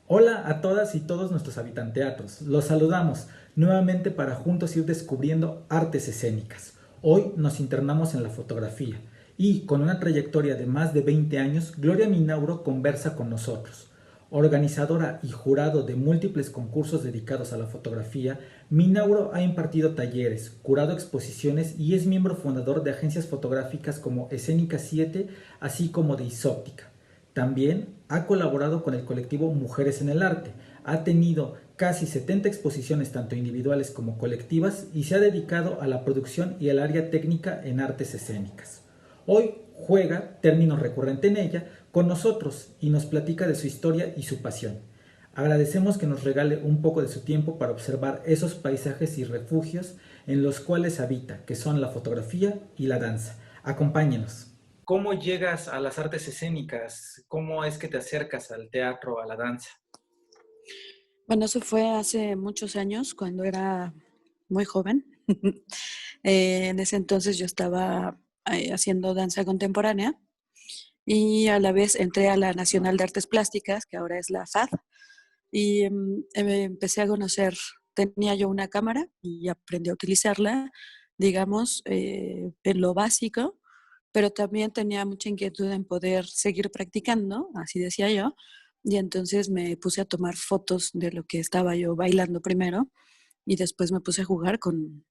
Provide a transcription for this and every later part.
Hola a todas y todos nuestros habitanteatros. Los saludamos nuevamente para juntos ir descubriendo artes escénicas. Hoy nos internamos en la fotografía y con una trayectoria de más de 20 años, Gloria Minauro conversa con nosotros. Organizadora y jurado de múltiples concursos dedicados a la fotografía, Minauro ha impartido talleres, curado exposiciones y es miembro fundador de agencias fotográficas como Escénica 7, así como de Isóptica. También ha colaborado con el colectivo Mujeres en el Arte, ha tenido casi 70 exposiciones tanto individuales como colectivas y se ha dedicado a la producción y al área técnica en artes escénicas. Hoy juega, término recurrente en ella, con nosotros y nos platica de su historia y su pasión. Agradecemos que nos regale un poco de su tiempo para observar esos paisajes y refugios en los cuales habita, que son la fotografía y la danza. Acompáñenos. ¿Cómo llegas a las artes escénicas? ¿Cómo es que te acercas al teatro, a la danza? Bueno, eso fue hace muchos años, cuando era muy joven. En ese entonces yo estaba haciendo danza contemporánea y a la vez entré a la Nacional de Artes Plásticas, que ahora es la FAD, y empecé a conocer, tenía yo una cámara y aprendí a utilizarla, digamos, en lo básico, pero también tenía mucha inquietud en poder seguir practicando, así decía yo, y entonces me puse a tomar fotos de lo que estaba yo bailando primero y después me puse a jugar con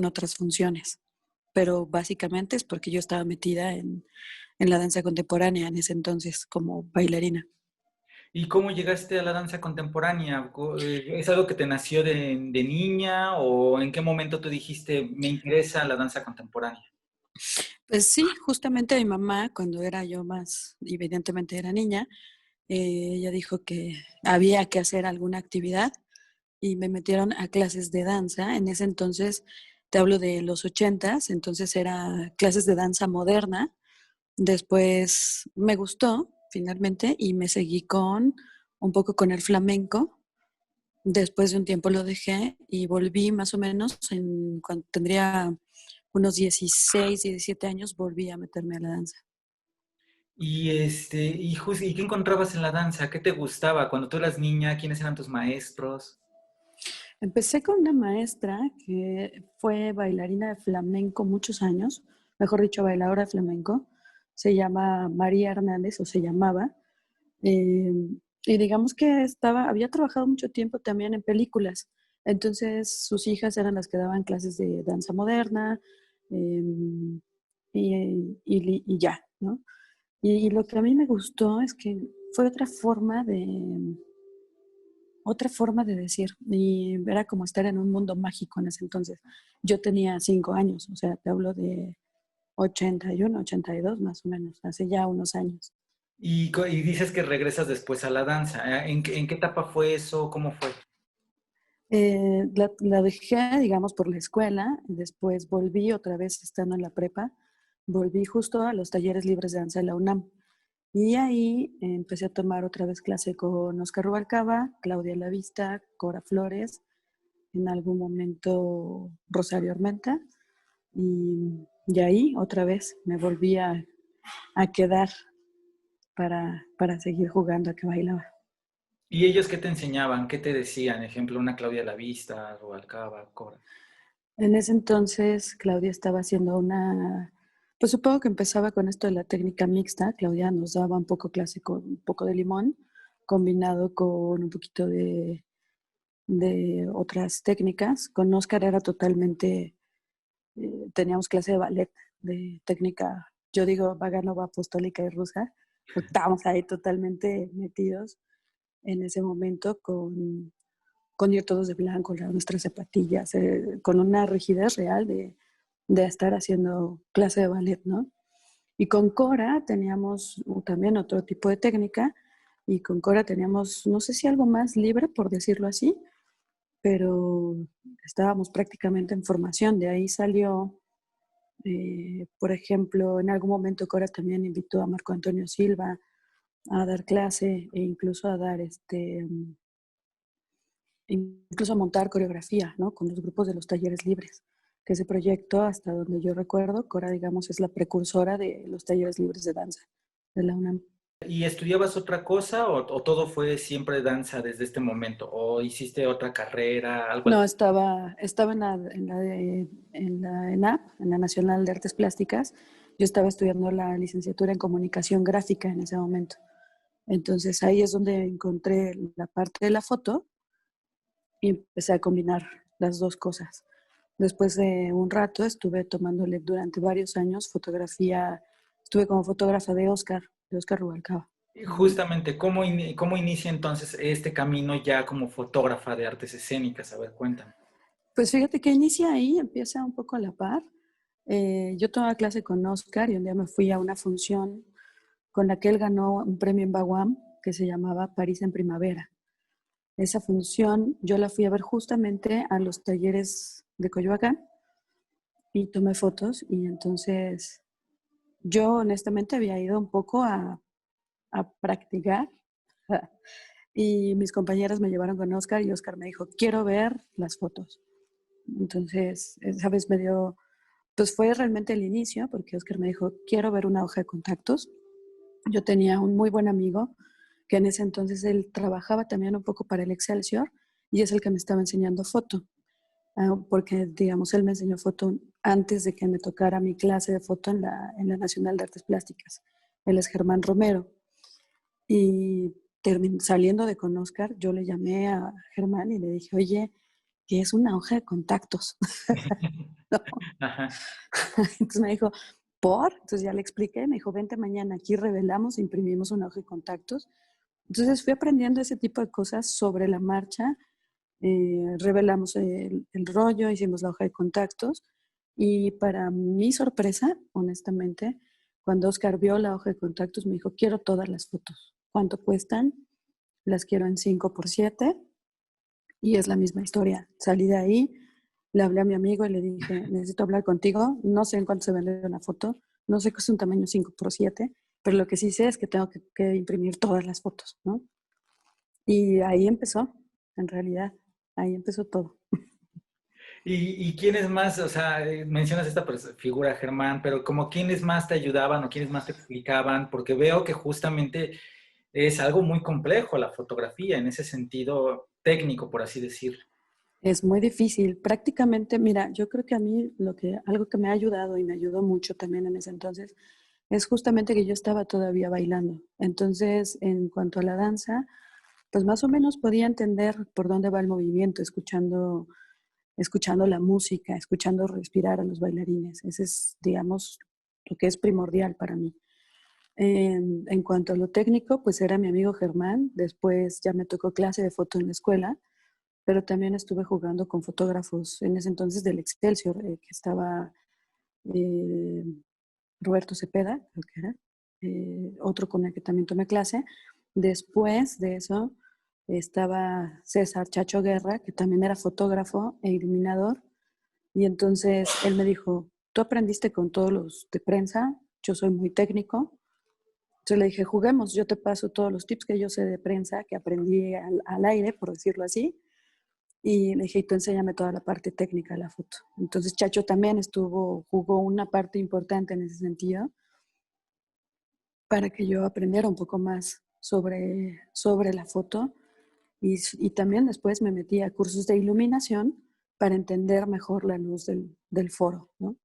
otras funciones. Pero básicamente es porque yo estaba metida en la danza contemporánea en ese entonces como bailarina. ¿Y cómo llegaste a la danza contemporánea? ¿Es algo que te nació de niña o en qué momento tú dijiste, me interesa la danza contemporánea? Pues sí, justamente mi mamá, cuando era yo más, evidentemente era niña, ella dijo que había que hacer alguna actividad y me metieron a clases de danza. En ese entonces, te hablo de los 80s, entonces era clases de danza moderna. Después me gustó finalmente y me seguí con un poco con el flamenco. Después de un tiempo lo dejé y volví más o menos cuando tendría unos 16, 17 años, volví a meterme a la danza. ¿Y qué encontrabas en la danza? ¿Qué te gustaba cuando tú eras niña? ¿Quiénes eran tus maestros? Empecé con una maestra que fue bailarina de flamenco muchos años, mejor dicho, bailadora de flamenco. Se llama María Hernández, o se llamaba. eh, y digamos que había trabajado mucho tiempo también en películas. Entonces sus hijas eran las que daban clases de danza moderna, eh, y ya, ¿no? Y lo que a mí me gustó es que fue otra forma de decir, y era como estar en un mundo mágico en ese entonces. Yo tenía 5 años, o sea, te hablo de 81, 82 más o menos, hace ya unos años. Y dices que regresas después a la danza. ¿En qué etapa fue eso? ¿Cómo fue? La dejé, digamos, por la escuela, y después volví otra vez estando en la prepa, volví justo a los talleres libres de danza de la UNAM. Y ahí empecé a tomar otra vez clase con Oscar Rubalcaba, Claudia Lavista, Cora Flores, en algún momento Rosario Armenta. Y ahí otra vez me volví a quedar para seguir jugando a que bailaba. ¿Y ellos qué te enseñaban? ¿Qué te decían? Ejemplo, una Claudia Lavista, Rubalcaba, Cora. En ese entonces Claudia estaba haciendo pues supongo que empezaba con esto de la técnica mixta. Claudia nos daba un poco clase con un poco de limón, combinado con un poquito de otras técnicas. Con Oscar era totalmente, teníamos clase de ballet, de técnica, yo digo, vaganova, apostólica y rusa, porque estábamos ahí totalmente metidos en ese momento con ir todos de blanco, nuestras zapatillas, con una rigidez real de estar haciendo clase de ballet, ¿no? Y con Cora teníamos también otro tipo de técnica, y con Cora teníamos, no sé si algo más libre, por decirlo así, pero estábamos prácticamente en formación. De ahí salió, por ejemplo, en algún momento Cora también invitó a Marco Antonio Silva a dar clase e incluso a dar incluso a montar coreografía, ¿no? Con los grupos de los talleres libres, que ese proyecto, hasta donde yo recuerdo, Cora, digamos, es la precursora de los talleres libres de danza de la UNAM. ¿Y estudiabas otra cosa o todo fue siempre danza desde este momento? ¿O hiciste otra carrera, algo No, así? estaba en la ENAP, en la Nacional de Artes Plásticas. Yo estaba estudiando la licenciatura en comunicación gráfica en ese momento. Entonces ahí es donde encontré la parte de la foto y empecé a combinar las dos cosas. Después de un rato estuve tomándole durante varios años fotografía, estuve como fotógrafa de Oscar Rubalcaba. Y Ujú. justamente, cómo inicia entonces este camino ya como fotógrafa de artes escénicas? A ver, cuéntame. Pues fíjate que inicia ahí, empieza un poco a la par. Yo tomaba clase con Oscar y un día me fui a una función con la que él ganó un premio en Baguam que se llamaba París en Primavera. Esa función yo la fui a ver justamente a los talleres de Coyoacán y tomé fotos y entonces yo honestamente había ido un poco a practicar y mis compañeras me llevaron con Oscar y Oscar me dijo, quiero ver las fotos. Entonces, esa vez me dio, pues fue realmente el inicio, porque Oscar me dijo, quiero ver una hoja de contactos. Yo tenía un muy buen amigo que en ese entonces él trabajaba también un poco para el Excelsior y es el que me estaba enseñando foto, porque digamos, él me enseñó foto antes de que me tocara mi clase de foto en la Nacional de Artes Plásticas. Él es Germán Romero. Y saliendo de con Oscar, yo le llamé a Germán y le dije, oye, ¿qué es una hoja de contactos? ¿No? Ajá. Entonces me dijo, ¿por? Entonces ya le expliqué, me dijo, vente mañana, aquí revelamos, imprimimos una hoja de contactos. Entonces fui aprendiendo ese tipo de cosas sobre la marcha, revelamos el rollo, hicimos la hoja de contactos y para mi sorpresa, honestamente, cuando Oscar vio la hoja de contactos me dijo, quiero todas las fotos. ¿Cuánto cuestan? Las quiero en 5x7 y es la misma historia. Salí de ahí, le hablé a mi amigo y le dije, necesito hablar contigo, no sé en cuánto se vende una foto, no sé qué es un tamaño 5x7, pero lo que sí sé es que tengo que imprimir todas las fotos, ¿no? Y ahí empezó, en realidad, ahí empezó todo. ¿Y quiénes más, o sea, mencionas esta figura, Germán, pero como quiénes más te ayudaban o quiénes más te explicaban? Porque veo que justamente es algo muy complejo la fotografía en ese sentido técnico, por así decirlo. Es muy difícil. Prácticamente, mira, yo creo que a mí algo que me ha ayudado y me ayudó mucho también en ese entonces es justamente que yo estaba todavía bailando. Entonces, en cuanto a la danza, pues más o menos podía entender por dónde va el movimiento, escuchando la música, escuchando respirar a los bailarines. Ese es, digamos, lo que es primordial para mí. En cuanto a lo técnico, pues era mi amigo Germán. Después ya me tocó clase de foto en la escuela, pero también estuve jugando con fotógrafos en ese entonces del Excelsior, que estaba eh, Roberto Cepeda, creo que era, otro con el que también tomé clase. Después de eso estaba César Chacho Guerra, que también era fotógrafo e iluminador, y entonces él me dijo, tú aprendiste con todos los de prensa, yo soy muy técnico. Entonces le dije, juguemos, yo te paso todos los tips que yo sé de prensa, que aprendí al aire, por decirlo así, y le dije, tú enséñame toda la parte técnica de la foto. Entonces Chacho también jugó una parte importante en ese sentido para que yo aprendiera un poco más sobre la foto y también después me metí a cursos de iluminación para entender mejor la luz del foro, ¿no?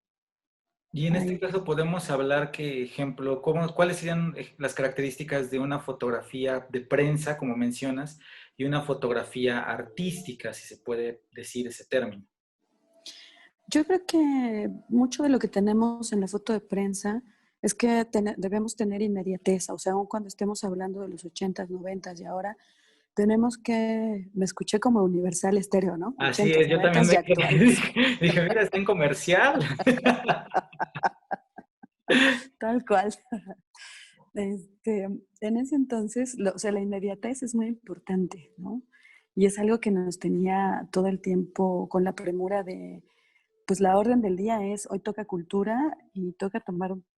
Y en este Ahí. caso podemos hablar que, ejemplo, cuáles serían las características de una fotografía de prensa, como mencionas, y una fotografía artística, si se puede decir ese término. Yo creo que mucho de lo que tenemos en la foto de prensa es que debemos tener inmediatez, o sea, aun cuando estemos hablando de los 80s, 90s y ahora, tenemos que, me escuché como Universal Estéreo, ¿no? Así 80s, es, yo también 90s y me quedé, actuales. dije, mira, está en comercial. Tal cual. Este, en ese entonces, o sea, la inmediatez es muy importante, ¿no? Y es algo que nos tenía todo el tiempo con la premura de, pues la orden del día es, hoy toca cultura y toca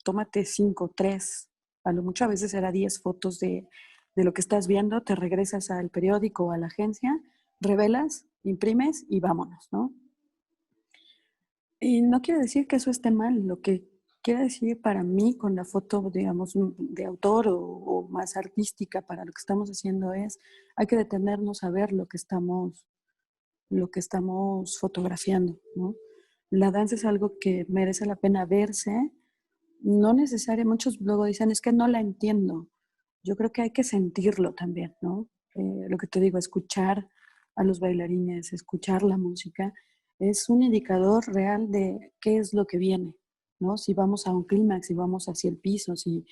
tómate 5, 3, a lo mucho a veces era 10 fotos de lo que estás viendo, te regresas al periódico o a la agencia, revelas, imprimes y vámonos, ¿no? Y no quiere decir que eso esté mal, lo que quiere decir para mí con la foto, digamos, de autor o más artística para lo que estamos haciendo es, hay que detenernos a ver lo que estamos fotografiando, ¿no? La danza es algo que merece la pena verse, no necesariamente, muchos luego dicen, es que no la entiendo. Yo creo que hay que sentirlo también, ¿no? Lo que te digo, escuchar a los bailarines, escuchar la música, es un indicador real de qué es lo que viene, ¿no? Si vamos a un clímax, si vamos hacia el piso, si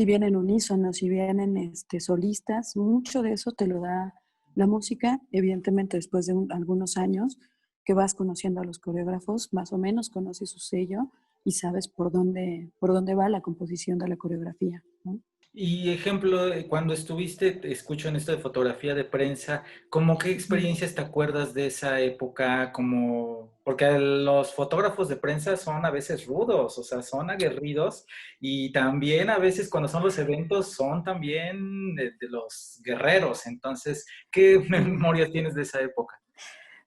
vienen unísonos, si vienen solistas, mucho de eso te lo da la música, evidentemente después de algunos años que vas conociendo a los coreógrafos, más o menos conoces su sello y sabes por dónde va la composición de la coreografía, ¿no? Y ejemplo, cuando estuviste, te escucho en esto de fotografía de prensa, ¿cómo qué experiencias te acuerdas de esa época? Como, porque los fotógrafos de prensa son a veces rudos, o sea, son aguerridos y también a veces cuando son los eventos son también de los guerreros. Entonces, ¿qué Sí. memorias tienes de esa época?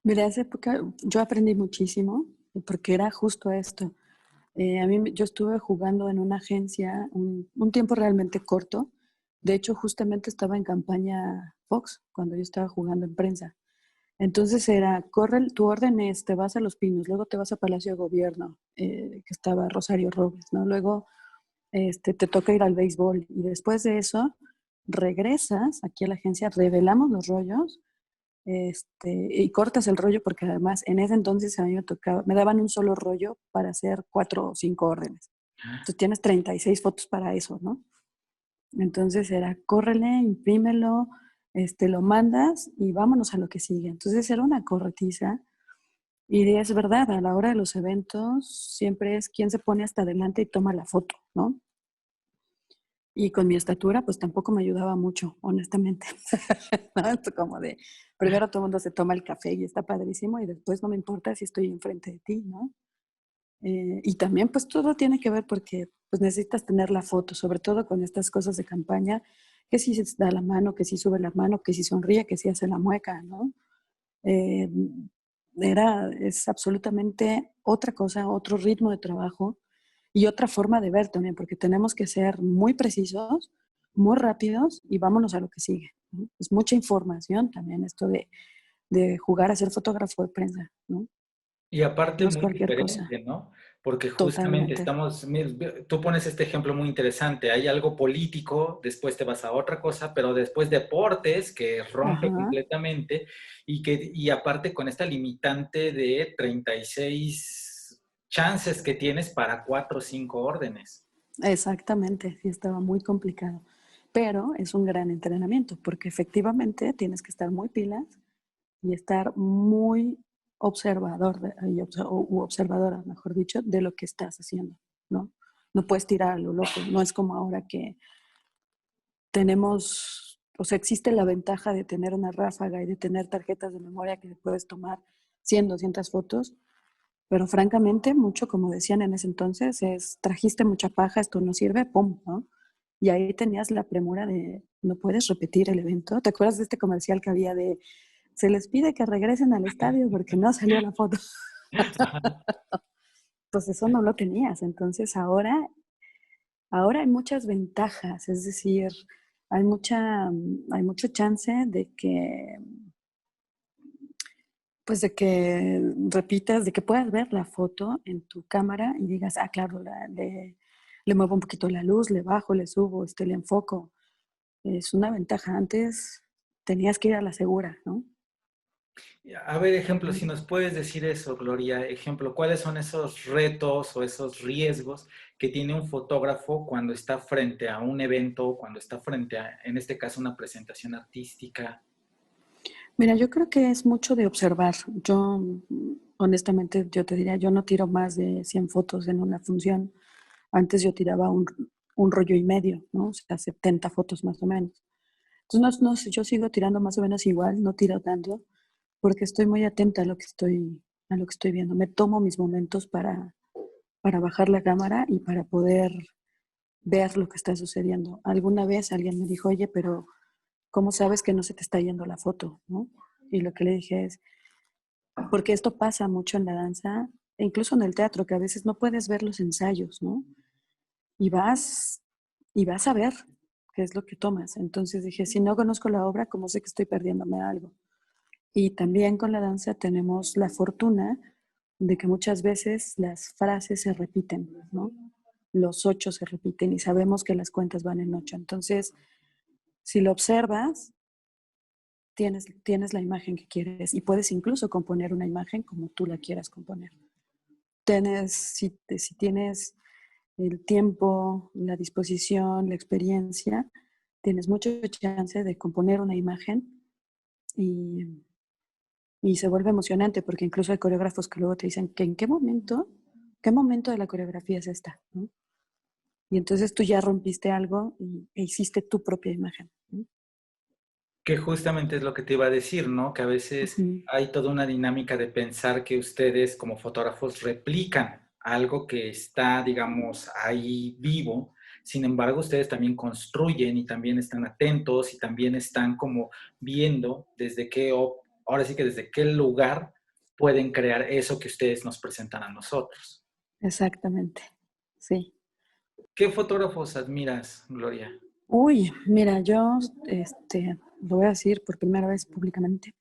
Mira, esa época yo aprendí muchísimo porque era justo esto. Yo estuve jugando en una agencia un tiempo realmente corto. De hecho, justamente estaba en campaña Fox cuando yo estaba jugando en prensa. Entonces era, corre, tu orden es, te vas a Los Pinos, luego te vas a Palacio de Gobierno, que estaba Rosario Robles, ¿no? Luego te toca ir al béisbol y después de eso regresas aquí a la agencia, revelamos los rollos y cortas el rollo porque además en ese entonces a mí me tocaba, me daban un solo rollo para hacer 4 o 5 órdenes. Entonces tienes 36 fotos para eso, ¿no? Entonces era, córrele, imprímelo, lo mandas y vámonos a lo que sigue. Entonces era una corretiza y es verdad, a la hora de los eventos siempre es quien se pone hasta adelante y toma la foto, ¿no? Y con mi estatura, pues tampoco me ayudaba mucho, honestamente. ¿No? Esto como de, primero todo el mundo se toma el café y está padrísimo, y después no me importa si estoy enfrente de ti, ¿no? Y también, pues todo tiene que ver porque pues necesitas tener la foto, sobre todo con estas cosas de campaña, que si se da la mano, que si sube la mano, que si sonríe, que si hace la mueca, ¿no? Eh, es absolutamente otra cosa, otro ritmo de trabajo y otra forma de ver también, porque tenemos que ser muy precisos, muy rápidos y vámonos a lo que sigue, ¿no? Es mucha información también esto de jugar a ser fotógrafo de prensa, ¿no? Y aparte No es muy cualquier cosa, diferente, ¿no? Porque justamente totalmente. estamos, tú pones este ejemplo muy interesante, hay algo político, después te vas a otra cosa, pero después deportes que rompe Ajá, completamente y aparte con esta limitante de 36 chances que tienes para 4 o 5 órdenes. exactamente, sí estaba muy complicado. Pero es un gran entrenamiento porque efectivamente tienes que estar muy pilas y estar muy observador u observadora, mejor dicho, de lo que estás haciendo, ¿no? No puedes tirar a lo loco, no es como ahora que tenemos, o sea, existe la ventaja de tener una ráfaga y de tener tarjetas de memoria que puedes tomar 100, 200 fotos, pero francamente, mucho como decían en ese entonces, es trajiste mucha paja, esto no sirve, pum, ¿no? Y ahí tenías la premura de no puedes repetir el evento. ¿Te acuerdas de este comercial que había de se les pide que regresen al estadio porque no salió la foto? Pues eso no lo tenías. Entonces ahora hay muchas ventajas, es decir, hay mucho chance de que, pues de que repitas, de que puedas ver la foto en tu cámara y digas, ah, claro, le muevo un poquito la luz, le bajo, le subo, le enfoco. Es una ventaja. Antes tenías que ir a la segura, ¿no? A ver, ejemplo, si nos puedes decir eso, Gloria, ejemplo, ¿cuáles son esos retos o esos riesgos que tiene un fotógrafo cuando está frente a un evento, cuando está frente a, en este caso, una presentación artística? Mira, yo creo que es mucho de observar. Yo, honestamente, yo te diría, yo no tiro más de 100 fotos en una función. Antes yo tiraba un rollo y medio, ¿no? O sea, 70 fotos más o menos. Entonces, no, yo sigo tirando más o menos igual, no tiro tanto, porque estoy muy atenta a lo que estoy viendo. Me tomo mis momentos para bajar la cámara y para poder ver lo que está sucediendo. Alguna vez alguien me dijo, oye, pero ¿cómo sabes que no se te está yendo la foto? ¿No? Y lo que le dije es, porque esto pasa mucho en la danza, e incluso en el teatro, que a veces no puedes ver los ensayos, ¿no? Y vas, y vas a ver qué es lo que tomas. Entonces dije, si no conozco la obra, ¿cómo sé que estoy perdiéndome algo? Y también con la danza tenemos la fortuna de que muchas veces las frases se repiten, ¿no? Los ocho se repiten y sabemos que las cuentas van en ocho. Entonces, si lo observas, tienes la imagen que quieres y puedes incluso componer una imagen como tú la quieras componer. Si tienes el tiempo, la disposición, la experiencia, tienes mucha chance de componer una imagen y, y se vuelve emocionante porque incluso hay coreógrafos que luego te dicen que en qué momento de la coreografía es esta, ¿no? Y entonces tú ya rompiste algo e hiciste tu propia imagen, ¿no? Que justamente es lo que te iba a decir, ¿no? Que a veces Uh-huh. hay toda una dinámica de pensar que ustedes como fotógrafos replican algo que está, digamos, ahí vivo. Sin embargo, ustedes también construyen y también están atentos y también están como viendo desde ahora sí que desde qué lugar pueden crear eso que ustedes nos presentan a nosotros. Exactamente, sí. ¿Qué fotógrafos admiras, Gloria? Uy, mira, yo lo voy a decir por primera vez públicamente.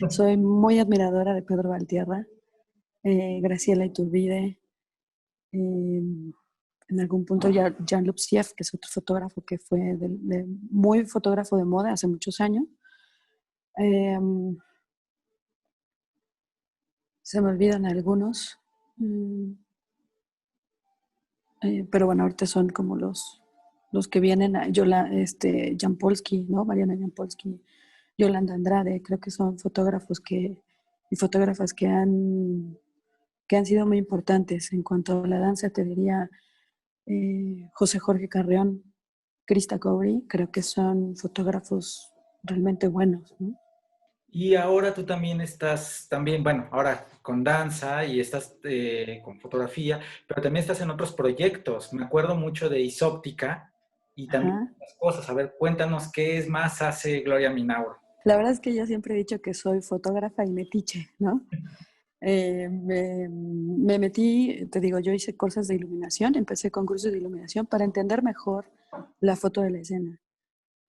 Soy muy admiradora de Pedro Valtierra, Graciela Iturbide, eh, en algún punto Jan Lupsiev, que es otro fotógrafo que fue muy fotógrafo de moda hace muchos años. Eh, Se me olvidan algunos, pero bueno, ahorita son como los que vienen, Jan Polsky, ¿no? Mariana Jan Polsky, Yolanda Andrade, creo que son fotógrafos y fotógrafas que han sido muy importantes. En cuanto a la danza, te diría José Jorge Carreón, Krista Cobry, creo que son fotógrafos realmente buenos, ¿no? Y ahora tú también estás, también, bueno, ahora con danza y estás con fotografía, pero también estás en otros proyectos. Me acuerdo mucho de Isóptica y también Ajá. otras cosas. A ver, cuéntanos qué es más hace Gloria Minauro. La verdad es que yo siempre he dicho que soy fotógrafa y metiche, ¿no? Me metí, te digo, yo hice cosas de iluminación, empecé con cursos de iluminación para entender mejor la foto de la escena.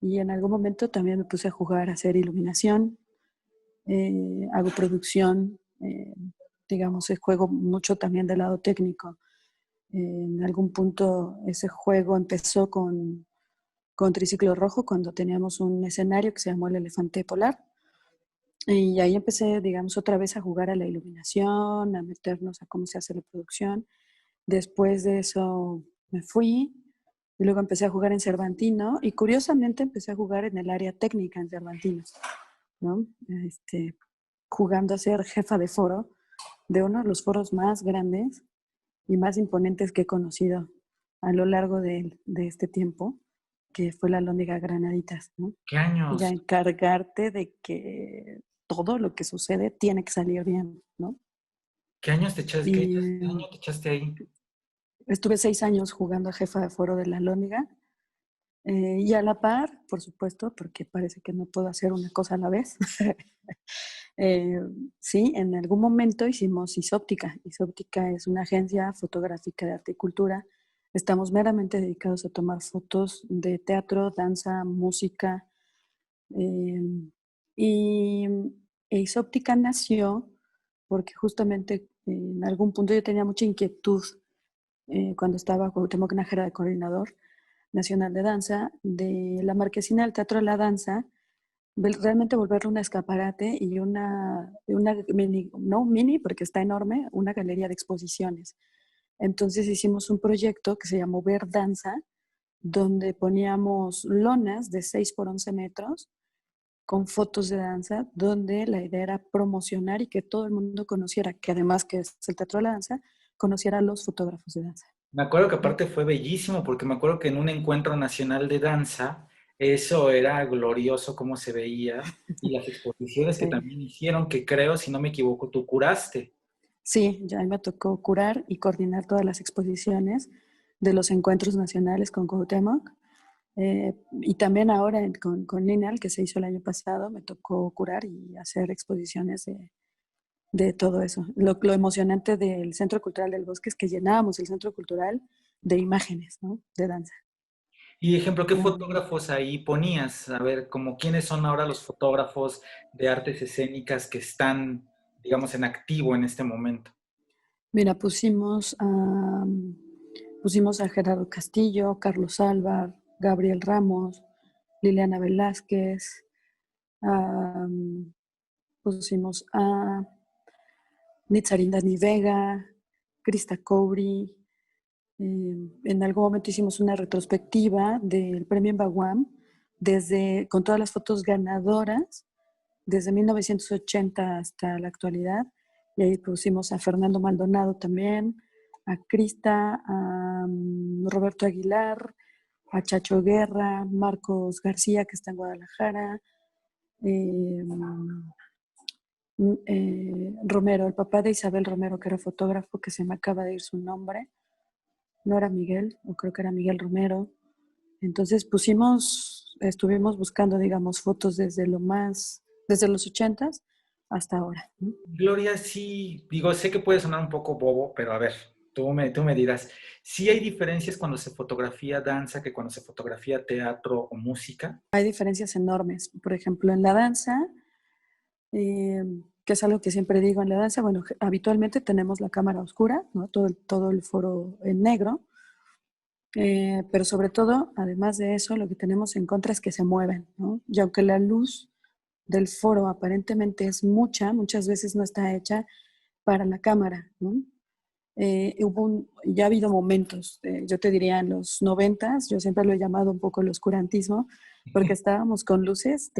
Y en algún momento también me puse a jugar a hacer iluminación, hago producción, digamos, juego mucho también del lado técnico. En algún punto ese juego empezó con Triciclo Rojo cuando teníamos un escenario que se llamó el Elefante Polar. Y ahí empecé, digamos, otra vez a jugar a la iluminación, a meternos a cómo se hace la producción. Después de eso me fui y luego empecé a jugar en Cervantino y curiosamente empecé a jugar en el área técnica en Cervantino, ¿no? Jugando a ser jefa de foro de uno de los foros más grandes y más imponentes que he conocido a lo largo de este tiempo, que fue la Lóndiga Granaditas, ¿no? ¿Qué Y a años? encargarte de que todo lo que sucede tiene que salir bien, ¿no? ¿Qué años te echaste? ¿Qué Y año te echaste ahí? estuve 6 años jugando a jefa de foro de la Lóndiga. Y a la par, por supuesto, porque parece que no puedo hacer una cosa a la vez. eh, sí, en algún momento hicimos Isóptica. Isóptica es una agencia fotográfica de arte y cultura. Estamos meramente dedicados a tomar fotos de teatro, danza, música. Eh, y Isóptica nació porque justamente en algún punto yo tenía mucha inquietud cuando estaba Cuauhtémoc Nájera de coordinador nacional de danza, de la marquesina del Teatro de la Danza, realmente volverlo un escaparate y una mini, no mini porque está enorme, una galería de exposiciones. Entonces hicimos un proyecto que se llamó Ver Danza, donde poníamos lonas de 6 por 11 metros con fotos de danza, donde la idea era promocionar y que todo el mundo conociera, que además que es el Teatro de la Danza, conociera a los fotógrafos de danza. Me acuerdo que aparte fue bellísimo porque me acuerdo que en un encuentro nacional de danza, eso era glorioso cómo se veía y las exposiciones que Sí. también hicieron, que creo, si no me equivoco, tú curaste. Sí, ya me tocó curar y coordinar todas las exposiciones de los encuentros nacionales con Cuauhtémoc. Y también ahora con Linal, que se hizo el año pasado, me tocó curar y hacer exposiciones de todo eso. Lo emocionante del Centro Cultural del Bosque es que llenábamos el Centro Cultural de imágenes, ¿no? De danza. Y ejemplo, ¿qué Era fotógrafos ahí ponías? A ver, como quiénes son ahora los fotógrafos de artes escénicas que están, digamos, en activo en este momento. Mira, pusimos a Gerardo Castillo, Carlos Álvar, Gabriel Ramos, Liliana Velázquez, am, pusimos a Nitzarinda Nivega, Krista Cowry. En algún momento hicimos una retrospectiva del premio Baguam con todas las fotos ganadoras desde 1980 hasta la actualidad. Y ahí pusimos a Fernando Maldonado también, a Krista, a Roberto Aguilar, a Chacho Guerra, Marcos García, que está en Guadalajara, eh, Romero, el papá de Isabel Romero, que era fotógrafo, que se me acaba de ir su nombre, no era Miguel, o creo que era Miguel Romero. Entonces estuvimos buscando, digamos, fotos desde los 80s hasta ahora, ¿no? Gloria, sí, digo, sé que puede sonar un poco bobo, pero a ver, tú me dirás, ¿sí hay diferencias cuando se fotografía danza que cuando se fotografía teatro o música? Hay diferencias enormes. Por ejemplo, en la danza, eh, que es algo que siempre digo en la danza, bueno, habitualmente tenemos la cámara oscura, ¿no? Todo el foro en negro, pero sobre todo, además de eso, lo que tenemos en contra es que se mueven, ¿no? Y aunque la luz del foro aparentemente es muchas veces no está hecha para la cámara, ¿no? Ya ha habido momentos, yo te diría en los 90s, yo siempre lo he llamado un poco el oscurantismo, porque estábamos con luces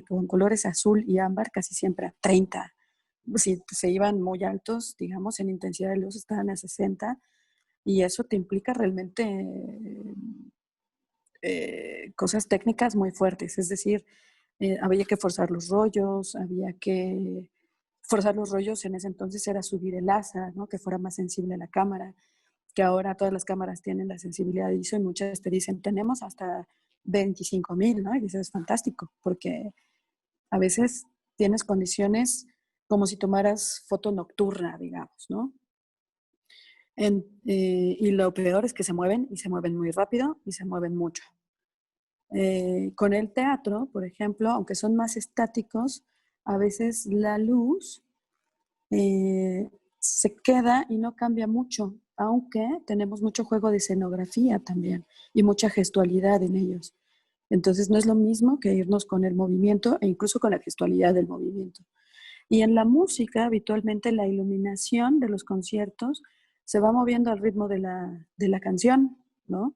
con colores azul y ámbar casi siempre a 30. Si se iban muy altos, digamos, en intensidad de luz estaban a 60, y eso te implica realmente cosas técnicas muy fuertes, es decir, había que forzar los rollos, había que forzar los rollos en ese entonces era subir el asa, ¿no? Que fuera más sensible a la cámara, que ahora todas las cámaras tienen la sensibilidad de ISO y muchas te dicen, tenemos hasta 25,000, ¿no? Y dices, es fantástico, porque a veces tienes condiciones como si tomaras foto nocturna, digamos, ¿no? Y lo peor es que se mueven y se mueven muy rápido y se mueven mucho. Con el teatro, por ejemplo, aunque son más estáticos, a veces la luz se queda y no cambia mucho, aunque tenemos mucho juego de escenografía también y mucha gestualidad en ellos. Entonces no es lo mismo que irnos con el movimiento e incluso con la gestualidad del movimiento. Y en la música, habitualmente la iluminación de los conciertos se va moviendo al ritmo de la canción, ¿no?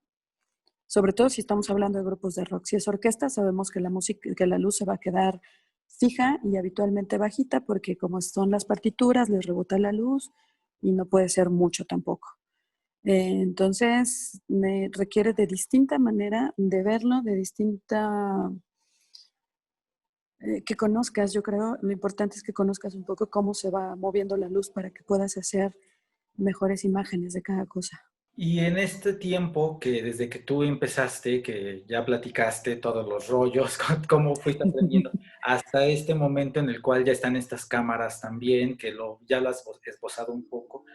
Sobre todo si estamos hablando de grupos de rock. Si es orquesta, sabemos que que la luz se va a quedar fija y habitualmente bajita, porque como son las partituras, les rebota la luz y no puede ser mucho tampoco. Entonces, me requiere de distinta manera de verlo, de distinta, que conozcas, yo creo, lo importante es que conozcas un poco cómo se va moviendo la luz para que puedas hacer mejores imágenes de cada cosa. Y en este tiempo que desde que tú empezaste, que ya platicaste todos los rollos, cómo fuiste aprendiendo, hasta este momento en el cual ya están estas cámaras también, que ya lo has esbozado un poco,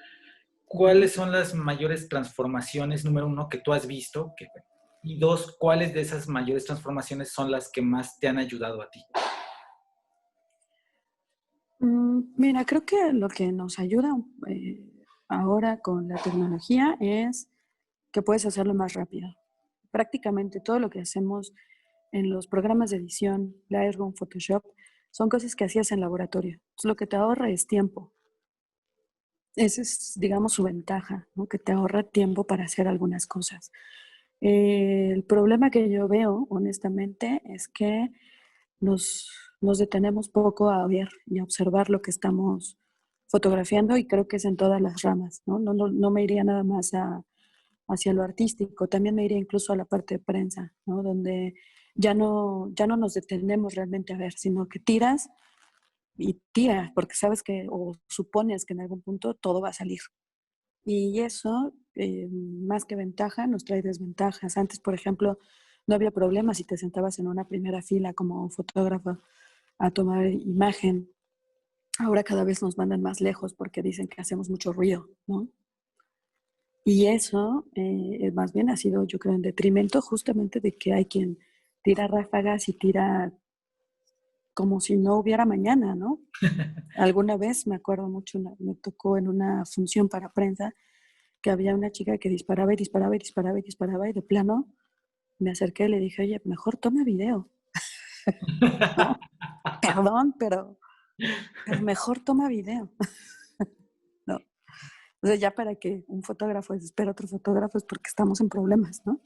¿cuáles son las mayores transformaciones, número uno, que tú has visto? Y dos, ¿cuáles de esas mayores transformaciones son las que más te han ayudado a ti? Mira, creo que lo que nos ayuda ahora con la tecnología es que puedes hacerlo más rápido. Prácticamente todo lo que hacemos en los programas de edición, Lightroom, Photoshop, son cosas que hacías en laboratorio. Entonces, lo que te ahorra es tiempo. Esa es, digamos, su ventaja, ¿no? Que te ahorra tiempo para hacer algunas cosas. El problema que yo veo, honestamente, es que nos, nos detenemos poco a ver y a observar lo que estamos fotografiando y creo que es en todas las ramas, ¿no? No me iría nada más hacia lo artístico, también me iría incluso a la parte de prensa, ¿no? Donde ya no nos detenemos realmente a ver, sino que tiras y tiras, porque sabes que o supones que en algún punto todo va a salir. Y eso, más que ventaja, nos trae desventajas. Antes, por ejemplo, no había problema si te sentabas en una primera fila como fotógrafo a tomar imagen. Ahora cada vez nos mandan más lejos porque dicen que hacemos mucho ruido, ¿no? Y eso más bien ha sido, yo creo, en detrimento justamente de que hay quien tira ráfagas y tira como si no hubiera mañana, ¿no? Alguna vez, me acuerdo mucho, me tocó en una función para prensa que había una chica que disparaba y disparaba y disparaba y disparaba y de plano me acerqué y le dije, oye, mejor toma video, ¿no? Perdón, pero mejor toma video, ¿no? O sea, ya para que un fotógrafo desespera a otro fotógrafo es porque estamos en problemas, ¿no?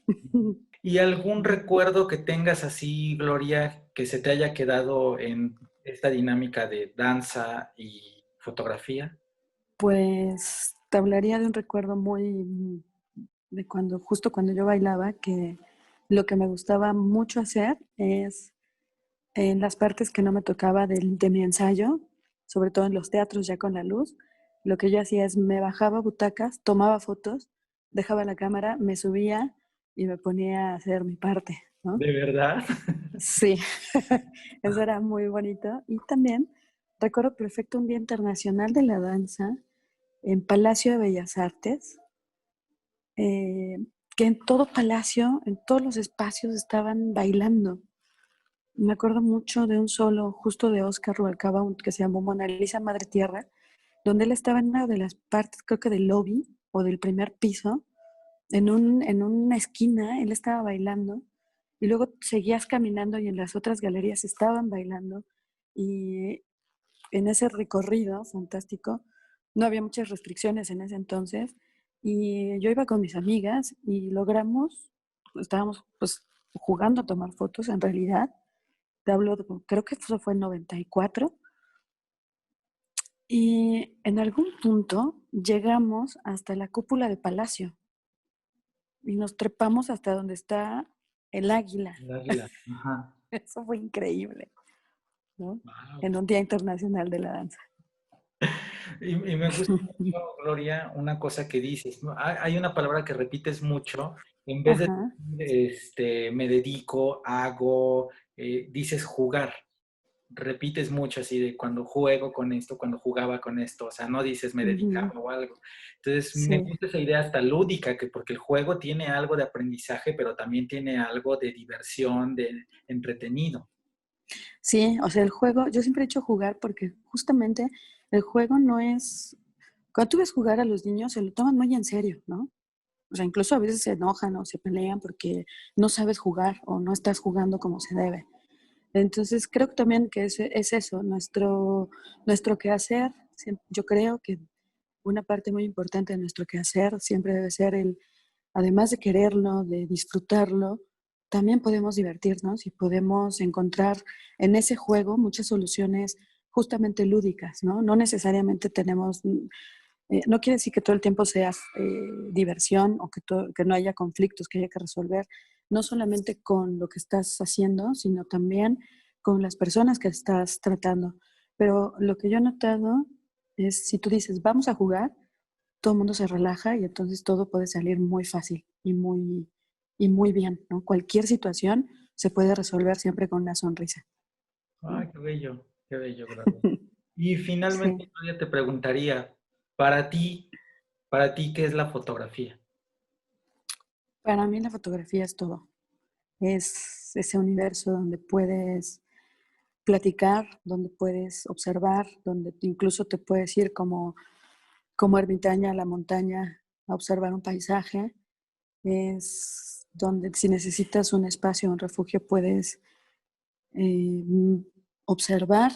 ¿Y algún recuerdo que tengas así, Gloria, que se te haya quedado en esta dinámica de danza y fotografía? Pues te hablaría de un recuerdo muy de cuando, justo cuando yo bailaba, que lo que me gustaba mucho hacer es en las partes que no me tocaba de mi ensayo, sobre todo en los teatros ya con la luz, lo que yo hacía es me bajaba butacas, tomaba fotos, dejaba la cámara, me subía y me ponía a hacer mi parte, ¿no? ¿De verdad? Sí, eso era muy bonito. Y también recuerdo perfecto un Día Internacional de la Danza en Palacio de Bellas Artes, eh, que en todo palacio, en todos los espacios estaban bailando. Me acuerdo mucho de un solo justo de Oscar Rubalcaba que se llamó Mona Lisa Madre Tierra, donde él estaba en una de las partes, creo que del lobby o del primer piso, en una esquina, él estaba bailando y luego seguías caminando y en las otras galerías estaban bailando y en ese recorrido fantástico no había muchas restricciones en ese entonces y yo iba con mis amigas y logramos, estábamos pues jugando a tomar fotos en realidad, te hablo, creo que eso fue en 94 y en algún punto llegamos hasta la cúpula de Palacio y nos trepamos hasta donde está el águila. El águila. Ajá. Eso fue increíble, ¿no? Wow. En un Día Internacional de la Danza. Y me gusta mucho, Gloria, una cosa que dices, ¿no? Hay una palabra que repites mucho, en vez de Ajá. decir, me dedico, hago, dices jugar. Repites mucho así de cuando juego con esto, cuando jugaba con esto, o sea, no dices me Uh-huh. dedicaba o algo. Entonces, me Sí. gusta esa idea hasta lúdica, que porque el juego tiene algo de aprendizaje, pero también tiene algo de diversión, de entretenido. Sí, o sea, el juego, yo siempre he hecho jugar porque justamente el juego no es, cuando tú ves jugar a los niños se lo toman muy en serio, ¿no? O sea, incluso a veces se enojan o se pelean porque no sabes jugar o no estás jugando como se debe. Entonces, creo que también que es eso, nuestro quehacer, yo creo que una parte muy importante de nuestro quehacer siempre debe ser el, además de quererlo, de disfrutarlo, también podemos divertirnos y podemos encontrar en ese juego muchas soluciones justamente lúdicas, ¿no? No necesariamente tenemos, no quiere decir que todo el tiempo sea diversión o que no haya conflictos que haya que resolver, no solamente con lo que estás haciendo, sino también con las personas que estás tratando. Pero lo que yo he notado es, si tú dices, vamos a jugar, todo el mundo se relaja y entonces todo puede salir muy fácil y muy bien, ¿no? Cualquier situación se puede resolver siempre con una sonrisa, ¿no? Ay, qué bello, Gloria. Y finalmente, Sí, Gloria, te preguntaría, para ti, para ti, ¿qué es la fotografía? para mí la fotografía es todo. Es ese universo donde puedes platicar, donde puedes observar, donde incluso te puedes ir como ermitaña a la montaña a observar un paisaje. Es donde si necesitas un espacio, un refugio, puedes eh, observar,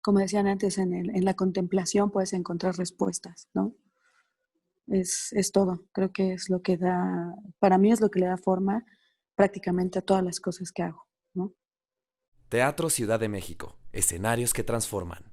como decían antes, en la contemplación puedes encontrar respuestas, ¿no? Es todo, creo que es lo que da, para mí es lo que le da forma prácticamente a todas las cosas que hago, ¿no? Teatro Ciudad de México, escenarios que transforman.